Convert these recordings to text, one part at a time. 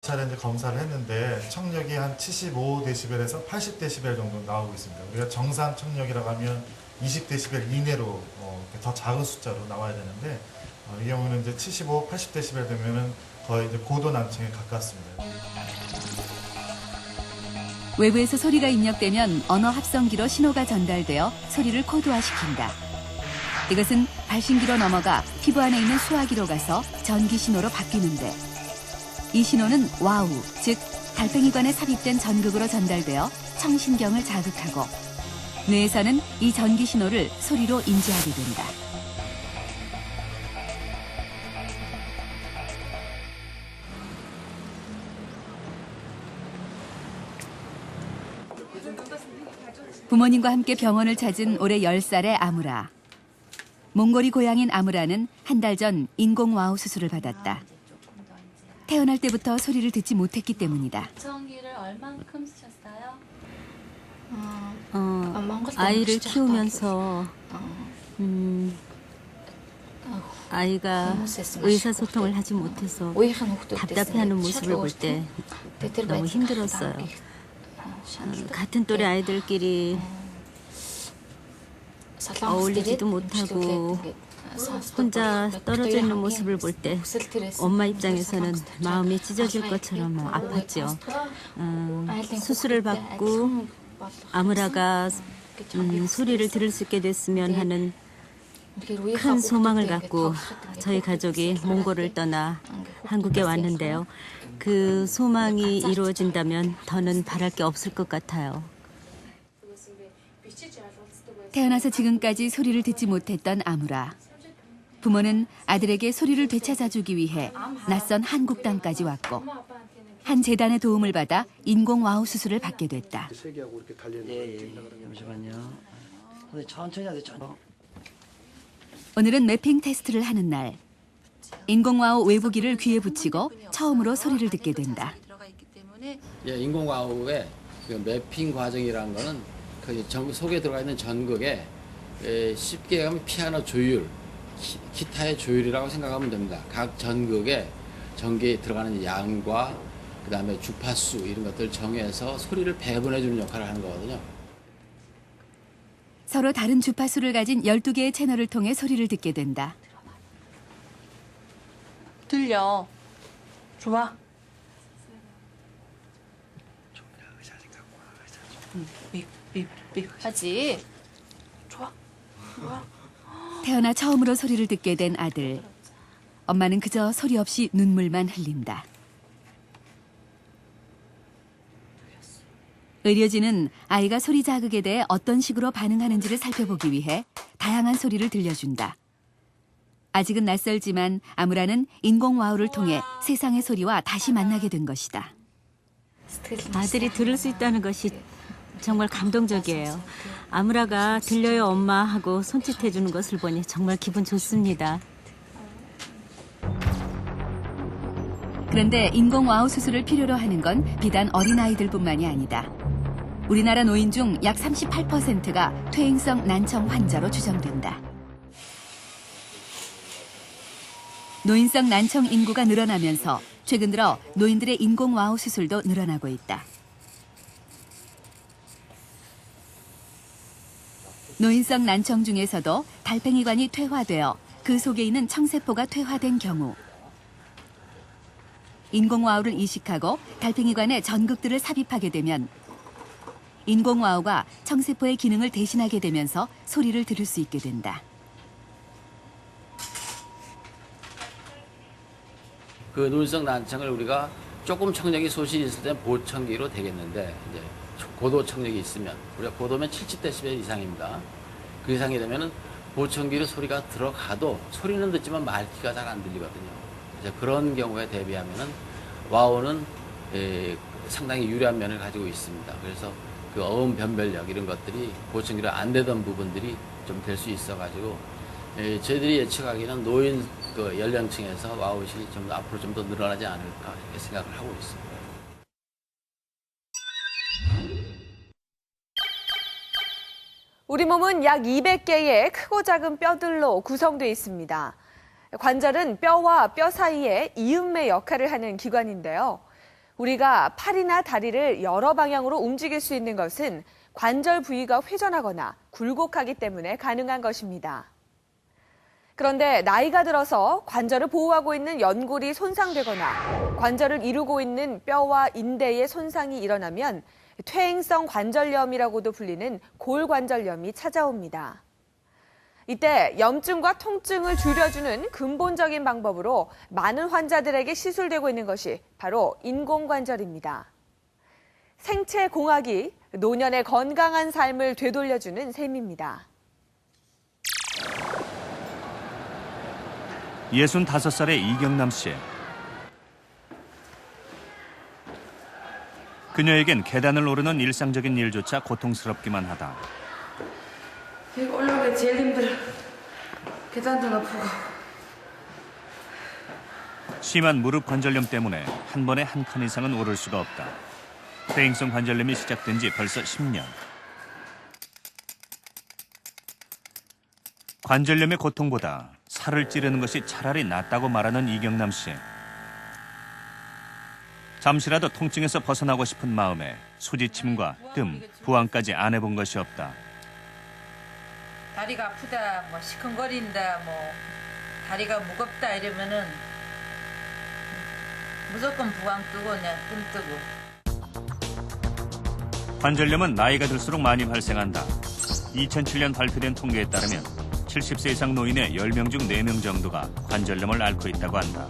차례 이제 검사를 했는데 청력이 한 75dB에서 80dB 정도 나오고 있습니다. 우리가 정상 청력이라고 하면 20dB 이내로 더 작은 숫자로 나와야 되는데 이 경우는 이제 75, 80dB 되면은 거의 이제 고도 난청에 가깝습니다. 외부에서 소리가 입력되면 언어 합성기로 신호가 전달되어 소리를 코드화시킨다. 이것은 발신기로 넘어가 피부 안에 있는 수화기로 가서 전기 신호로 바뀌는데 이 신호는 와우, 즉 달팽이관에 삽입된 전극으로 전달되어 청신경을 자극하고 뇌에서는 이 전기 신호를 소리로 인지하게 된다. 부모님과 함께 병원을 찾은 올해 10살의 아무라. 몽골이 고향인 아무라는 한 달 전 인공와우 수술을 받았다. 태어날 때부터 소리를 듣지 못했기 때문이다. 보청기를 얼만큼 쓰셨어요? 아이를 키우면서 아이가 의사소통을 하지 못해서 답답해하는 모습을 볼 때 너무 힘들었어요. 같은 또래 아이들끼리 어울리지도 못하고 혼자 떨어져 있는 모습을 볼 때 엄마 입장에서는 마음이 찢어질 것처럼 아팠죠. 수술을 받고 아무라가 소리를 들을 수 있게 됐으면 하는 큰 소망을 갖고 저희 가족이 몽골을 떠나 한국에 왔는데요. 그 소망이 이루어진다면 더는 바랄 게 없을 것 같아요. 태어나서 지금까지 소리를 듣지 못했던 아무라. 부모는 아들에게 소리를 되찾아주기 위해 낯선 한국 땅까지 왔고 한 재단의 도움을 받아 인공와우 수술을 받게 됐다. 잠시만요. 천천히 하세요. 천천히. 오늘은 매핑 테스트를 하는 날. 인공와우 외부기를 귀에 붙이고 처음으로 소리를 듣게 된다. 예, 인공와우의 그 매핑 과정이라는 거는 그 속에 들어가 있는 전극에 쉽게 하면 피아노 조율, 기타의 조율이라고 생각하면 됩니다. 각 전극에 전기에 들어가는 양과 그 다음에 주파수 이런 것들을 정해서 소리를 배분해주는 역할을 하는 거거든요. 서로 다른 주파수를 가진 12개의 채널을 통해 소리를 듣게 된다. 들려. 좋아. 삐삐삐 하지. 좋아. 좋아. 태어나 처음으로 소리를 듣게 된 아들. 엄마는 그저 소리 없이 눈물만 흘린다. 의료진은 아이가 소리 자극에 대해 어떤 식으로 반응하는지를 살펴보기 위해 다양한 소리를 들려준다. 아직은 낯설지만 아무라는 인공와우를 통해 세상의 소리와 다시 만나게 된 것이다. 아들이 들을 수 있다는 것이 정말 감동적이에요. 아무라가 들려요 엄마 하고 손짓해주는 것을 보니 정말 기분 좋습니다. 그런데 인공와우 수술을 필요로 하는 건 비단 어린아이들뿐만이 아니다. 우리나라 노인 중 약 38%가 퇴행성 난청 환자로 추정된다. 노인성 난청 인구가 늘어나면서 최근 들어 노인들의 인공와우 수술도 늘어나고 있다. 노인성 난청 중에서도 달팽이관이 퇴화되어 그 속에 있는 청세포가 퇴화된 경우 인공와우를 이식하고 달팽이관에 전극들을 삽입하게 되면 인공와우가 청세포의 기능을 대신하게 되면서 소리를 들을 수 있게 된다. 그 노인성 난청을 우리가 조금 청력이 소실이 있을 때 보청기로 되겠는데 이제 고도 청력이 있으면 우리가 고도면 70dB 이상입니다. 그 이상이 되면은 보청기로 소리가 들어가도 소리는 듣지만 말귀가 잘 안 들리거든요. 그래서 그런 경우에 대비하면은 와우는 상당히 유리한 면을 가지고 있습니다. 그래서 그 어음 변별력 이런 것들이 보청기로 안 되던 부분들이 좀 될 수 있어가지고 저희들이 예측하기는 노인 그 연령층에서 와우시 좀 앞으로 좀 더 늘어나지 않을까 이렇게 생각을 하고 있습니다. 우리 몸은 약 200개의 크고 작은 뼈들로 구성되어 있습니다. 관절은 뼈와 뼈 사이에 이음매 역할을 하는 기관인데요. 우리가 팔이나 다리를 여러 방향으로 움직일 수 있는 것은 관절 부위가 회전하거나 굴곡하기 때문에 가능한 것입니다. 그런데 나이가 들어서 관절을 보호하고 있는 연골이 손상되거나 관절을 이루고 있는 뼈와 인대의 손상이 일어나면 퇴행성 관절염이라고도 불리는 골관절염이 찾아옵니다. 이때 염증과 통증을 줄여주는 근본적인 방법으로 많은 환자들에게 시술되고 있는 것이 바로 인공관절입니다. 생체공학이 노년의 건강한 삶을 되돌려주는 셈입니다. 65살의 이경남 씨. 그녀에겐 계단을 오르는 일상적인 일조차 고통스럽기만 하다. 여기 올라오기 제일 힘들어. 계단도 높고. 심한 무릎 관절염 때문에 한 번에 한 칸 이상은 오를 수가 없다. 퇴행성 관절염이 시작된 지 벌써 10년. 관절염의 고통보다 살을 찌르는 것이 차라리 낫다고 말하는 이경남 씨. 잠시라도 통증에서 벗어나고 싶은 마음에 수지침과 뜸, 부항까지 안 해본 것이 없다. 다리가 아프다, 뭐 시큰거린다, 뭐 다리가 무겁다 이러면은 무조건 부항 뜨고 그냥 뜸 뜨고. 관절염은 나이가 들수록 많이 발생한다. 2007년 발표된 통계에 따르면 70세 이상 노인의 10명 중 4명 정도가 관절염을 앓고 있다고 한다.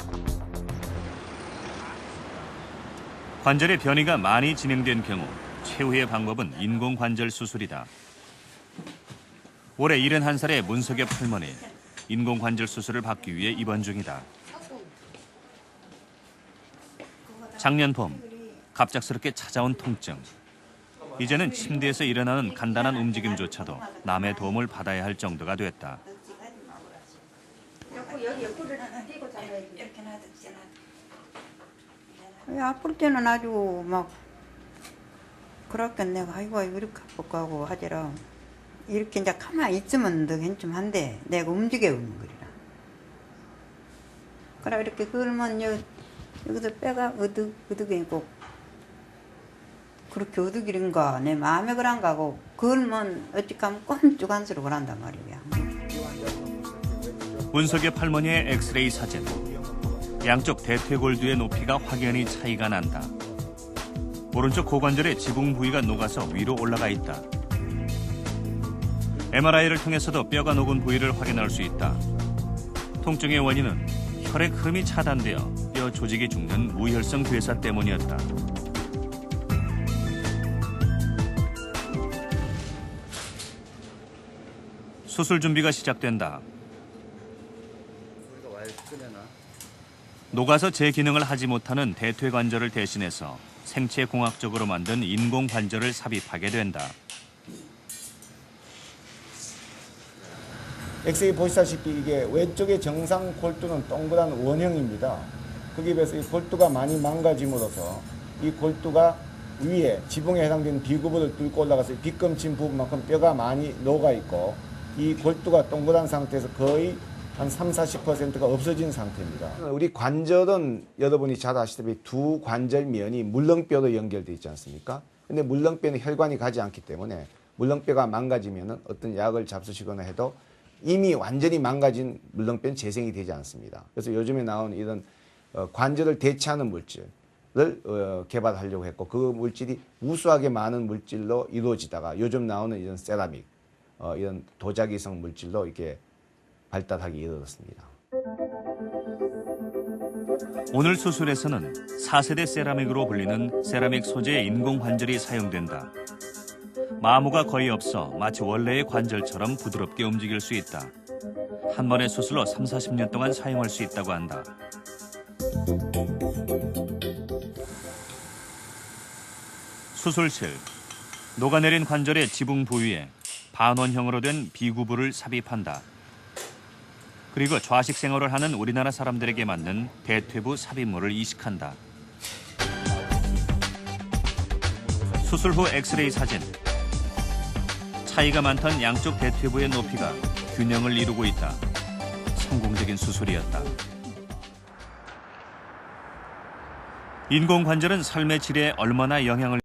관절의 변이가 많이 진행된 경우 최후의 방법은 인공관절 수술이다. 올해 71살의 문석엽 할머니, 인공관절 수술을 받기 위해 입원 중이다. 작년 봄, 갑작스럽게 찾아온 통증. 이제는 침대에서 일어나는 간단한 움직임조차도 남의 도움을 받아야 할 정도가 됐다. 아플 때는 아주 막 그렇게 내가 아이고 이렇게 아플까 하고 하더라. 이렇게 이제 가만히 있으면 더 괜찮은데 내가 움직여 오는 거리라. 그래 이렇게 걸면 여기서 빼가 어둑이 꼭 그렇게 어둑이른가 내 마음에 그런가 하고 걸면 어찌하면 꼼짝안쓰러 그런단 말이야. 문석엽 할머니의 엑스레이 사진. 양쪽 대퇴골두의 높이가 확연히 차이가 난다. 오른쪽 고관절의 지붕 부위가 녹아서 위로 올라가 있다. MRI를 통해서도 뼈가 녹은 부위를 확인할 수 있다. 통증의 원인은 혈액 흐름이 차단되어 뼈 조직이 죽는 무혈성 괴사 때문이었다. 수술 준비가 시작된다. 녹아서 제 기능을 하지 못하는 대퇴관절을 대신해서 생체공학적으로 만든 인공관절을 삽입하게 된다. 엑스레이 보시다시피 이게 왼쪽의 정상 골두는 동그란 원형입니다. 거기에 비해서 이 골두가 많이 망가짐으로써 이 골두가 위에 지붕에 해당되는 비구부를 뚫고 올라가서 빗금친 부분만큼 뼈가 많이 녹아있고 이 골두가 동그란 상태에서 거의 한 30-40%가 없어진 상태입니다. 우리 관절은 여러분이 잘 아시다시피 두 관절면이 물렁뼈로 연결되어 있지 않습니까? 근데 물렁뼈는 혈관이 가지 않기 때문에 물렁뼈가 망가지면 어떤 약을 잡수시거나 해도 이미 완전히 망가진 물렁뼈는 재생이 되지 않습니다. 그래서 요즘에 나온 이런 관절을 대체하는 물질을 개발하려고 했고 그 물질이 우수하게 많은 물질로 이루어지다가 요즘 나오는 이런 세라믹, 이런 도자기성 물질로 이렇게 발달하기 이르렀습니다. 오늘 수술에서는 4세대 세라믹으로 불리는 세라믹 소재의 인공관절이 사용된다. 마모가 거의 없어 마치 원래의 관절처럼 부드럽게 움직일 수 있다. 한 번의 수술로 30-40년 동안 사용할 수 있다고 한다. 수술실. 녹아내린 관절의 지붕 부위에 반원형으로 된 비구부를 삽입한다. 그리고 좌식 생활을 하는 우리나라 사람들에게 맞는 대퇴부 삽입물을 이식한다. 수술 후 엑스레이 사진. 차이가 많던 양쪽 대퇴부의 높이가 균형을 이루고 있다. 성공적인 수술이었다. 인공관절은 삶의 질에 얼마나 영향을